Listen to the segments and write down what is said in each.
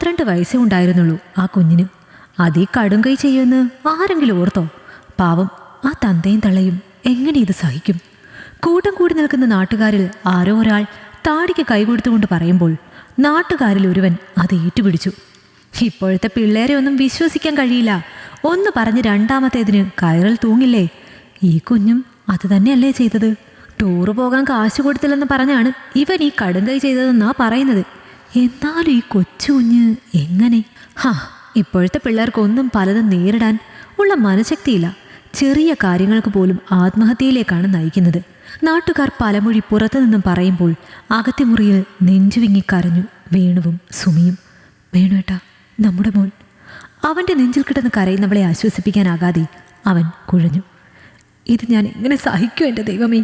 12 വയസ്സേ ഉണ്ടായിരുന്നുള്ളൂ ആ കുഞ്ഞിന്. അതീ കടുംകൈ ചെയ്യുമെന്ന് ആരെങ്കിലും ഓർത്തോ? പാവം ആ തന്തയും തള്ളയും എങ്ങനെ ഇത് സഹിക്കും? കൂട്ടം കൂടി നിൽക്കുന്ന നാട്ടുകാരിൽ ആരോ ഒരാൾ താടിക്ക് കൈകൊടുത്തുകൊണ്ട് പറയുമ്പോൾ നാട്ടുകാരിൽ ഒരുവൻ അത് ഏറ്റുപിടിച്ചു. ഇപ്പോഴത്തെ പിള്ളേരെ ഒന്നും വിശ്വസിക്കാൻ കഴിയില്ല. ഒന്ന് പറഞ്ഞ് രണ്ടാമത്തേതിന് കയറിൽ തൂങ്ങില്ലേ? ഈ കുഞ്ഞും അത് തന്നെയല്ലേ ചെയ്തത്? ടൂറ് പോകാൻ കാശ് കൊടുത്തില്ലെന്ന് പറഞ്ഞാണ് ഇവൻ ഈ കടുംകൈ ചെയ്തതെന്നാ പറയുന്നത്. എന്നാലും ഈ കൊച്ചു കുഞ്ഞ് എങ്ങനെ? ഇപ്പോഴത്തെ പിള്ളേർക്കൊന്നും പലതും നേരിടാൻ ഉള്ള മനഃശക്തിയില്ല. ചെറിയ കാര്യങ്ങൾക്ക് പോലും ആത്മഹത്യയിലേക്കാണ് നയിക്കുന്നത്. നാട്ടുകാർ പലമൊഴി പുറത്തു നിന്നും പറയുമ്പോൾ അകത്തെ മുറിയിൽ നെഞ്ചുവിങ്ങിക്കരഞ്ഞു വേണുവും സുമിയും. വേണുവേട്ടാ, നമ്മുടെ മോൻ. അവൻ്റെ നെഞ്ചിൽ കിടന്ന് കരയുന്നവളെ ആശ്വസിപ്പിക്കാനാകാതെ അവൻ കുഴഞ്ഞു. ഇത് ഞാൻ എങ്ങനെ സഹിക്കും എൻ്റെ ദൈവമേ?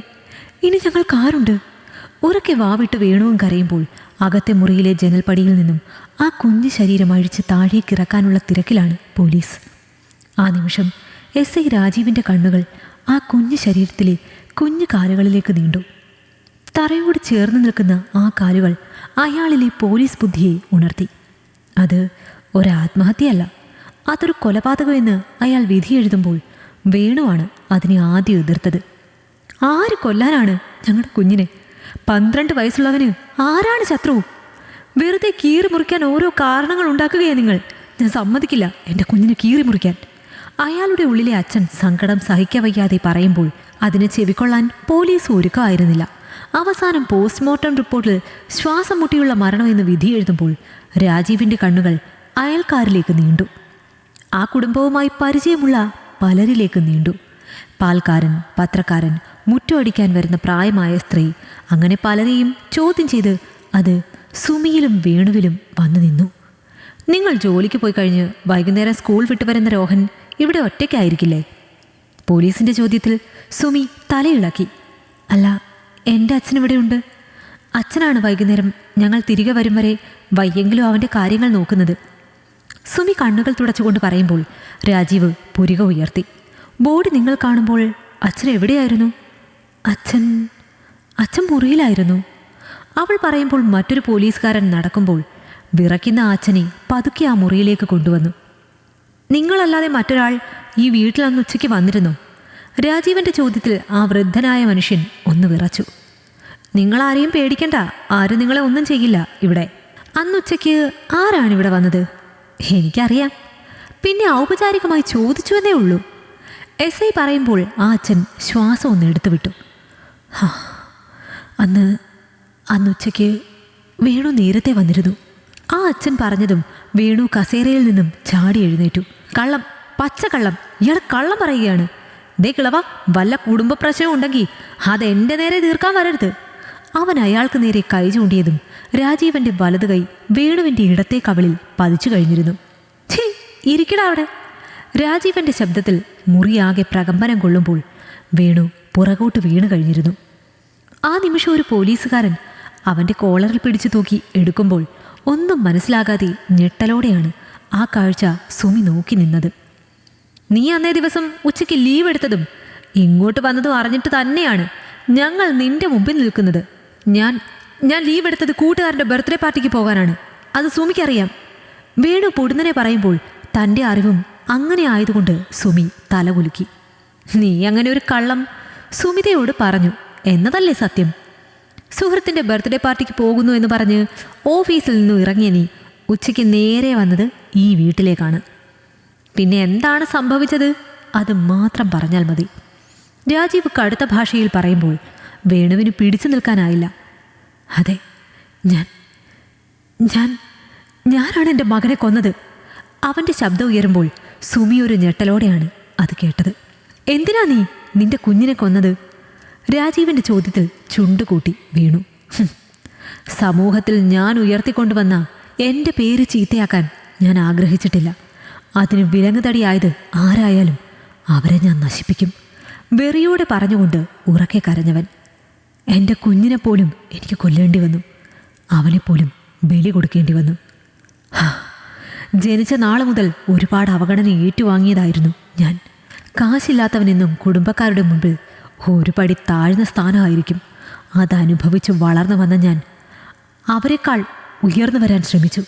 ഇനി ഞങ്ങൾക്കാരുണ്ട്? ഉറക്കെ വാവിട്ട് വേണുവും കരയുമ്പോൾ അകത്തെ മുറിയിലെ ജനൽപ്പടിയിൽ നിന്നും ആ കുഞ്ഞു ശരീരം അഴിച്ച് താഴേക്കിറക്കാനുള്ള തിരക്കിലാണ് പോലീസ്. ആ നിമിഷം SI രാജീവിൻ്റെ കണ്ണുകൾ ആ കുഞ്ഞു ശരീരത്തിലെ കുഞ്ഞു കാലുകളിലേക്ക് നീണ്ടു. തറയോട് ചേർന്ന് നിൽക്കുന്ന ആ കാലുകൾ അയാളിലെ പോലീസ് ബുദ്ധിയെ ഉണർത്തി. അത് ഒരാത്മഹത്യയല്ല, അതൊരു കൊലപാതകമെന്ന് അയാൾ വിധി എഴുതുമ്പോൾ വേണുവാണ് അതിനെ ആദ്യം എതിർത്തത്. ആര് കൊല്ലാനാണ് ഞങ്ങളുടെ കുഞ്ഞിനെ? 12 വയസ്സുള്ളവന് ആരാണ് ശത്രു? വെറുതെ കീറി മുറിക്കാൻ ഓരോ കാരണങ്ങൾ ഉണ്ടാക്കുകയാണ് നിങ്ങൾ. ഞാൻ സമ്മതിക്കില്ല എൻ്റെ കുഞ്ഞിനെ കീറി മുറിക്കാൻ. അയാളുടെ ഉള്ളിലെ അച്ഛൻ സങ്കടം സഹിക്കവയ്യാതെ പറയുമ്പോൾ അതിനെ ചെവിക്കൊള്ളാൻ പോലീസ് ഒരുക്കമായിരുന്നില്ല. അവസാനം പോസ്റ്റ്മോർട്ടം റിപ്പോർട്ടിൽ ശ്വാസം മുട്ടിയുള്ള മരണമെന്ന് വിധി എഴുതുമ്പോൾ രാജീവിൻ്റെ കണ്ണുകൾ അയൽക്കാരിലേക്ക് നീണ്ടു. ആ കുടുംബവുമായി പരിചയമുള്ള പലരിലേക്ക് നീണ്ടു. പാൽക്കാരൻ, പത്രക്കാരൻ, മുറ്റമടിക്കാൻ വരുന്ന പ്രായമായ സ്ത്രീ, അങ്ങനെ പലരെയും ചോദ്യം ചെയ്ത് അത് സുമിയിലും വേണുവിലും വന്നു നിന്നു. നിങ്ങൾ ജോലിക്ക് പോയി കഴിഞ്ഞ് വൈകുന്നേരം സ്കൂൾ വിട്ടു വരുന്ന രോഹൻ ഇവിടെ ഒറ്റയ്ക്കായിരിക്കില്ലേ? പോലീസിൻ്റെ ചോദ്യത്തിൽ സുമി തലയിളക്കി. അല്ല, എൻ്റെ അച്ഛനിവിടെയുണ്ട്. അച്ഛനാണ് വൈകുന്നേരം ഞങ്ങൾ തിരികെ വരും വരെ വയ്യെങ്കിലും അവൻ്റെ കാര്യങ്ങൾ നോക്കുന്നത്. സുമി കണ്ണുകൾ തുടച്ചുകൊണ്ട് പറയുമ്പോൾ രാജീവ് പുരിക ഉയർത്തി. ബോഡി നിങ്ങൾ കാണുമ്പോൾ അച്ഛൻ എവിടെയായിരുന്നു? അച്ഛൻ മുറിയിലായിരുന്നു. അവൾ പറയുമ്പോൾ മറ്റൊരു പോലീസുകാരൻ നടക്കുമ്പോൾ വിറയ്ക്കുന്ന അച്ഛനെ പതുക്കെ ആ മുറിയിലേക്ക് കൊണ്ടുവന്നു. നിങ്ങളല്ലാതെ മറ്റൊരാൾ ഈ വീട്ടിൽ അന്ന് ഉച്ചയ്ക്ക് വന്നിരുന്നോ? രാജീവൻ്റെ ചോദ്യത്തിൽ ആ വൃദ്ധനായ മനുഷ്യൻ ഒന്ന് വിറച്ചു. നിങ്ങളാരെയും പേടിക്കണ്ട, ആരും നിങ്ങളെ ഒന്നും ചെയ്യില്ല. ഇവിടെ അന്നുച്ചയ്ക്ക് ആരാണിവിടെ വന്നത്? എനിക്കറിയാം. പിന്നെ ഔപചാരികമായി ചോദിച്ചു എന്നേ ഉള്ളൂ. SI പറയുമ്പോൾ ആ അച്ഛൻ ശ്വാസം ഒന്ന് എടുത്തു വിട്ടു. അന്നുച്ചയ്ക്ക് വേണു നേരത്തെ വന്നിരുന്നു. ആ അച്ഛൻ പറഞ്ഞതും വേണു കസേരയിൽ നിന്നും ചാടി എഴുന്നേറ്റു. കള്ളം, പച്ചക്കള്ളം! ഇയാൾ കള്ളം പറയുകയാണ്. ദേ കിളവ, വല്ല കുടുംബ പ്രശ്നവും ഉണ്ടെങ്കിൽ അതെൻ്റെ നേരെ തീർക്കാൻ വരരുത്. അവൻ അയാൾക്ക് നേരെ കൈ ചൂണ്ടിയതും രാജീവൻ്റെ വലത് കൈ വേണുവിൻ്റെ ഇടത്തെ കവിളിൽ പതിച്ചു കഴിഞ്ഞിരുന്നു. ഛേ, ഇരിക്കട അവിടെ! രാജീവൻ്റെ ശബ്ദത്തിൽ മുറിയാകെ പ്രകമ്പനം കൊള്ളുമ്പോൾ വേണു പുറകോട്ട് വീണു കഴിഞ്ഞിരുന്നു. ആ നിമിഷം ഒരു പോലീസുകാരൻ അവൻ്റെ കോളറിൽ പിടിച്ചു തൂക്കി എടുക്കുമ്പോൾ ഒന്നും മനസ്സിലാകാതെ ഞെട്ടലോടെയാണ് ആ കാഴ്ച സുമി നോക്കി നിന്നത്. നീ അന്നേ ദിവസം ഉച്ചയ്ക്ക് ലീവ് എടുത്തതും ഇങ്ങോട്ട് വന്നതും അറിഞ്ഞിട്ട് തന്നെയാണ് ഞങ്ങൾ നിന്റെ മുമ്പിൽ നിൽക്കുന്നത്. ഞാൻ ലീവ് എടുത്തത് കൂട്ടുകാരൻ്റെ ബർത്ത്ഡേ പാർട്ടിക്ക് പോകാനാണ്. അത് സുമിക്കറിയാം. വേണു പൊടുന്നനെ പറയുമ്പോൾ തൻ്റെ അറിവും അങ്ങനെ ആയതുകൊണ്ട് സുമി തലകുലുക്കി. നീ അങ്ങനെ ഒരു കള്ളം സുമിതയോട് പറഞ്ഞു എന്നതല്ലേ സത്യം? സുഹൃത്തിൻ്റെ ബർത്ത്ഡേ പാർട്ടിക്ക് പോകുന്നു എന്ന് പറഞ്ഞ് ഓഫീസിൽ നിന്നും ഇറങ്ങിയ നീ ഉച്ചയ്ക്ക് നേരെ വന്നത് ഈ വീട്ടിലേക്കാണ്. പിന്നെ എന്താണ് സംഭവിച്ചത്? അത് മാത്രം പറഞ്ഞാൽ മതി. രാജീവ് കടുത്ത ഭാഷയിൽ പറയുമ്പോൾ വേണുവിന് പിടിച്ചു നിൽക്കാനായില്ല. അതെ, ഞാനാണ് എൻ്റെ മകനെ കൊന്നത്. അവൻ്റെ ശബ്ദം ഉയരുമ്പോൾ സുമി ഒരു ഞെട്ടലോടെയാണ് അത് കേട്ടത്. എന്തിനാ നീ നിന്റെ കുഞ്ഞിനെ കൊന്നത്? രാജീവിൻ്റെ ചോദ്യത്തിൽ ചുണ്ടുകൂട്ടി വീണു. സമൂഹത്തിൽ ഞാൻ ഉയർത്തിക്കൊണ്ടുവന്ന എൻ്റെ പേര് ചീത്തയാക്കാൻ ഞാൻ ആഗ്രഹിച്ചിട്ടില്ല. അതിന് വിലങ്ങുതടിയായത് ആരായാലും അവരെ ഞാൻ നശിപ്പിക്കും. വെറിയോടെ പറഞ്ഞുകൊണ്ട് ഉറക്കെ കരഞ്ഞവൻ. എൻ്റെ കുഞ്ഞിനെ പോലും എനിക്ക് കൊല്ലേണ്ടി വന്നു. അവനെപ്പോലും ബലി കൊടുക്കേണ്ടി വന്നു. ജനിച്ച നാൾ മുതൽ ഒരുപാട് അവഗണന ഏറ്റുവാങ്ങിയതായിരുന്നു ഞാൻ. കാശില്ലാത്തവനെന്നും കുടുംബക്കാരുടെ മുമ്പിൽ ഒരു പടി താഴ്ന്ന സ്ഥാനമായിരിക്കും. അതനുഭവിച്ച് വളർന്നു വന്ന ഞാൻ അവരെക്കാൾ ഉയർന്നു വരാൻ ശ്രമിച്ചു.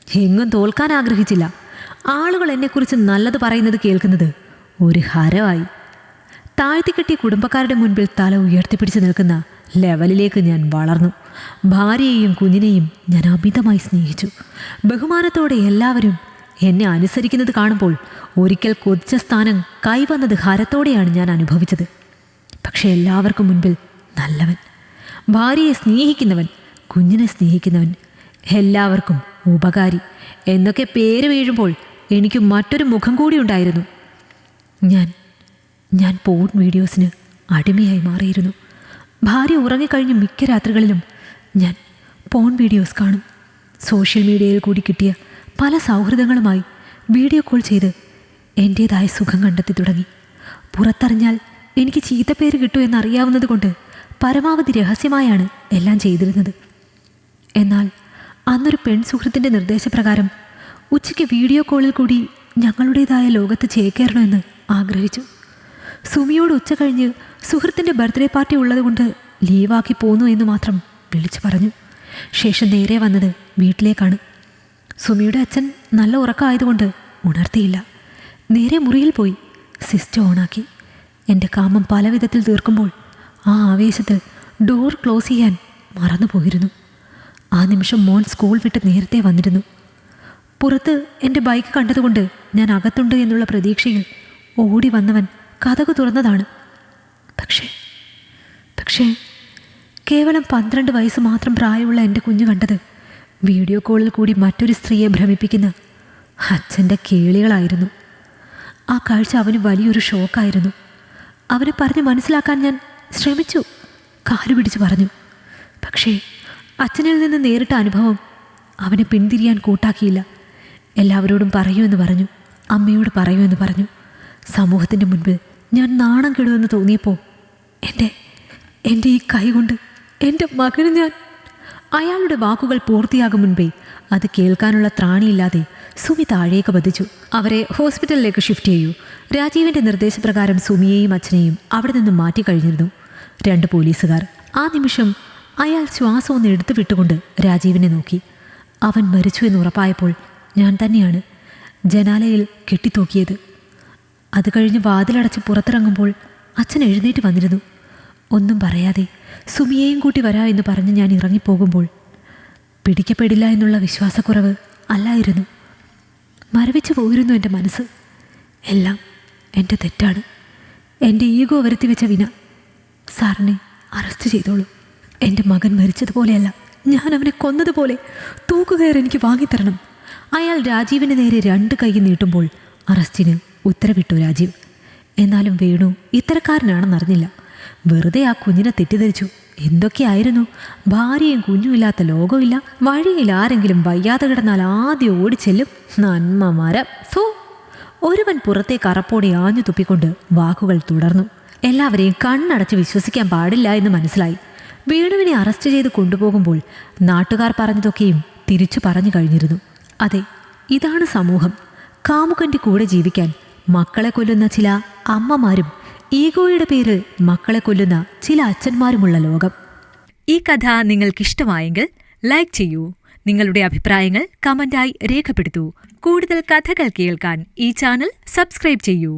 എങ്ങും തോൽക്കാൻ ആഗ്രഹിച്ചില്ല. ആളുകൾ എന്നെക്കുറിച്ച് നല്ലത് പറയുന്നത് കേൾക്കുന്നത് ഒരു ഹരമായി. താഴ്ത്തിക്കെട്ടിയ കുടുംബക്കാരുടെ മുൻപിൽ തല ഉയർത്തിപ്പിടിച്ച് നിൽക്കുന്ന ലെവലിലേക്ക് ഞാൻ വളർന്നു. ഭാര്യയെയും കുഞ്ഞിനെയും ഞാൻ അമിതമായി സ്നേഹിച്ചു. ബഹുമാനത്തോടെ എല്ലാവരും എന്നെ അനുസരിക്കുന്നത് കാണുമ്പോൾ ഒരിക്കൽ കൊതിച്ച സ്ഥാനം കൈവന്നത് ഹരത്തോടെയാണ് ഞാൻ അനുഭവിച്ചത്. പക്ഷെ എല്ലാവർക്കും മുൻപിൽ നല്ലവൻ, ഭാര്യയെ സ്നേഹിക്കുന്നവൻ, കുഞ്ഞിനെ സ്നേഹിക്കുന്നവൻ, എല്ലാവർക്കും ഉപകാരി എന്നൊക്കെ പേര് വീഴുമ്പോൾ എനിക്ക് മറ്റൊരു മുഖം കൂടി ഉണ്ടായിരുന്നു. ഞാൻ പോൺ വീഡിയോസിന് അടിമയായി മാറിയിരുന്നു. ഭാര്യ ഉറങ്ങിക്കഴിഞ്ഞ് മിക്ക രാത്രികളിലും ഞാൻ പോൺ വീഡിയോസ് കാണും. സോഷ്യൽ മീഡിയയിൽ കൂടി കിട്ടിയ പല സൗഹൃദങ്ങളുമായി വീഡിയോ കോൾ ചെയ്ത് എൻ്റേതായ സുഖം കണ്ടെത്തി തുടങ്ങി. പുറത്തറിഞ്ഞാൽ എനിക്ക് ചീത്തപ്പേര് കിട്ടുമെന്നറിയാവുന്നത് കൊണ്ട് പരമാവധി രഹസ്യമായാണ് എല്ലാം ചെയ്തിരുന്നത്. എന്നാൽ അന്നൊരു പെൺസുഹൃത്തിൻ്റെ നിർദ്ദേശപ്രകാരം ഉച്ചയ്ക്ക് വീഡിയോ കോളിൽ കൂടി ഞങ്ങളുടേതായ ലോകത്ത് ചേക്കേറണമെന്ന് ആഗ്രഹിച്ചു. സുമിയോട് ഉച്ച കഴിഞ്ഞ് സുഹൃത്തിൻ്റെ ബർത്ത്ഡേ പാർട്ടി ഉള്ളതുകൊണ്ട് ലീവാക്കി പോന്നു എന്ന് മാത്രം വിളിച്ചു പറഞ്ഞു. ശേഷം നേരെ വന്നത് വീട്ടിലേക്കാണ്. സുമിയുടെ അച്ഛൻ നല്ല ഉറക്കമായതുകൊണ്ട് ഉണർത്തിയില്ല. നേരെ മുറിയിൽ പോയി സിസ്റ്റം ഓണാക്കി. എൻ്റെ കാമം പല വിധത്തിൽ തീർക്കുമ്പോൾ ആ ആവേശത്തിൽ ഡോർ ക്ലോസ് ചെയ്യാൻ മറന്നുപോയിരുന്നു. ആ നിമിഷം മോൻ സ്കൂൾ വിട്ട് നേരത്തെ വന്നിരുന്നു. പുറത്ത് എൻ്റെ ബൈക്ക് കണ്ടതുകൊണ്ട് ഞാൻ അകത്തുണ്ട് എന്നുള്ള പ്രതീക്ഷയിൽ ഓടി വന്നവൻ കതക് തുറന്നതാണ്. പക്ഷേ കേവലം 12 വയസ്സ് മാത്രം പ്രായമുള്ള എൻ്റെ കുഞ്ഞു കണ്ടത് വീഡിയോ കോളിൽ കൂടി മറ്റൊരു സ്ത്രീയെ ഭ്രമിപ്പിക്കുന്ന അച്ഛൻ്റെ കേളികളായിരുന്നു. ആ കാഴ്ച അവന് വലിയൊരു ഷോക്കായിരുന്നു. അവനെ പറഞ്ഞ് മനസ്സിലാക്കാൻ ഞാൻ ശ്രമിച്ചു, കാലുപിടിച്ച് പറഞ്ഞു. പക്ഷേ അച്ഛനിൽ നിന്ന് നേരിട്ട അനുഭവം അവനെ പിന്തിരിയാൻ കൂട്ടാക്കിയില്ല. എല്ലാവരോടും പറയുമെന്ന് പറഞ്ഞു, അമ്മയോട് പറയുമെന്ന് പറഞ്ഞു. സമൂഹത്തിൻ്റെ മുൻപിൽ ഞാൻ നാണം കെടുമെന്ന് തോന്നിയപ്പോൾ എൻ്റെ ഈ കൈ കൊണ്ട് എൻ്റെ മകന് ഞാൻ... അയാളുടെ വാക്കുകൾ പൂർത്തിയാകും മുൻപേ അത് കേൾക്കാനുള്ള ത്രാണിയില്ലാതെ സുമി താഴേക്ക് പതിച്ചു. അവരെ ഹോസ്പിറ്റലിലേക്ക് ഷിഫ്റ്റ് ചെയ്യൂ. രാജീവിൻ്റെ നിർദ്ദേശപ്രകാരം സുമിയെയും അച്ഛനെയും അവിടെ നിന്ന് മാറ്റിക്കഴിഞ്ഞിരുന്നു 2 പോലീസുകാർ. ആ നിമിഷം അയാൾ ശ്വാസം ഒന്ന് എടുത്തു വിട്ടുകൊണ്ട് രാജീവിനെ നോക്കി. അവൻ മരിച്ചു എന്ന് ഉറപ്പായപ്പോൾ ഞാൻ തന്നെയാണ് ജനാലയിൽ കെട്ടിത്തൂക്കിയത്. അത് കഴിഞ്ഞ് വാതിലടച്ച് പുറത്തിറങ്ങുമ്പോൾ അച്ഛൻ എഴുന്നേറ്റ് വന്നിരുന്നു. ഒന്നും പറയാതെ സുമിയെയും കൂട്ടി വരാം എന്ന് പറഞ്ഞ് ഞാൻ ഇറങ്ങിപ്പോകുമ്പോൾ പിടിക്കപ്പെടില്ല എന്നുള്ള വിശ്വാസക്കുറവ് അല്ലായിരുന്നു, മരവിച്ചു പോയിരുന്നു എൻ്റെ മനസ്സ്. എല്ലാം എൻ്റെ തെറ്റാണ്, എൻ്റെ ഈഗോ വരുത്തി വെച്ച വിന. സാറിനെ അറസ്റ്റ് ചെയ്തോളൂ. എൻ്റെ മകൻ മരിച്ചതുപോലെയല്ല, ഞാൻ അവനെ കൊന്നതുപോലെ തൂക്കുകയർ എനിക്ക് വാങ്ങിത്തരണം. അയാൾ രാജീവിന് നേരെ 2 കൈ നീട്ടുമ്പോൾ അറസ്റ്റിന് ഉത്തരവിട്ടു രാജീവ്. എന്നാലും വേണു ഇത്തരക്കാരനാണെന്നറിഞ്ഞില്ല. വെറുതെ ആ കുഞ്ഞിനെ തെറ്റിദ്ധരിച്ചു. എന്തൊക്കെയായിരുന്നു, ഭാര്യയും കുഞ്ഞുമില്ലാത്ത ലോകമില്ല. വഴിയിൽ ആരെങ്കിലും വയ്യാതെ കിടന്നാൽ ആദ്യം ഓടിച്ചെല്ലും. നന്മ മരം ഫോ. ഒരുവൻ പുറത്തേക്ക് അറപ്പോടെ ആഞ്ഞു തുപ്പിക്കൊണ്ട് വാക്കുകൾ തുടർന്നു. എല്ലാവരെയും കണ്ണടച്ച് വിശ്വസിക്കാൻ പാടില്ല എന്ന് മനസ്സിലായി. വേണുവിനെ അറസ്റ്റ് ചെയ്ത് കൊണ്ടുപോകുമ്പോൾ നാട്ടുകാർ പറഞ്ഞതൊക്കെയും തിരിച്ചു പറഞ്ഞു കഴിഞ്ഞിരുന്നു. അതെ, ഇതാണ് സമൂഹം. കാമുകൻ്റെ കൂടെ ജീവിക്കാൻ മക്കളെ കൊല്ലുന്ന ചില അമ്മമാരും ഈഗോയുടെ പേരിൽ മക്കളെ കൊല്ലുന്ന ചില അച്ഛന്മാരുമുള്ള ലോകം. ഈ കഥ നിങ്ങൾക്കിഷ്ടമായെങ്കിൽ ലൈക്ക് ചെയ്യൂ. നിങ്ങളുടെ അഭിപ്രായങ്ങൾ കമന്റായി രേഖപ്പെടുത്തൂ. കൂടുതൽ കഥകൾ കേൾക്കാൻ ഈ ചാനൽ സബ്സ്ക്രൈബ് ചെയ്യൂ.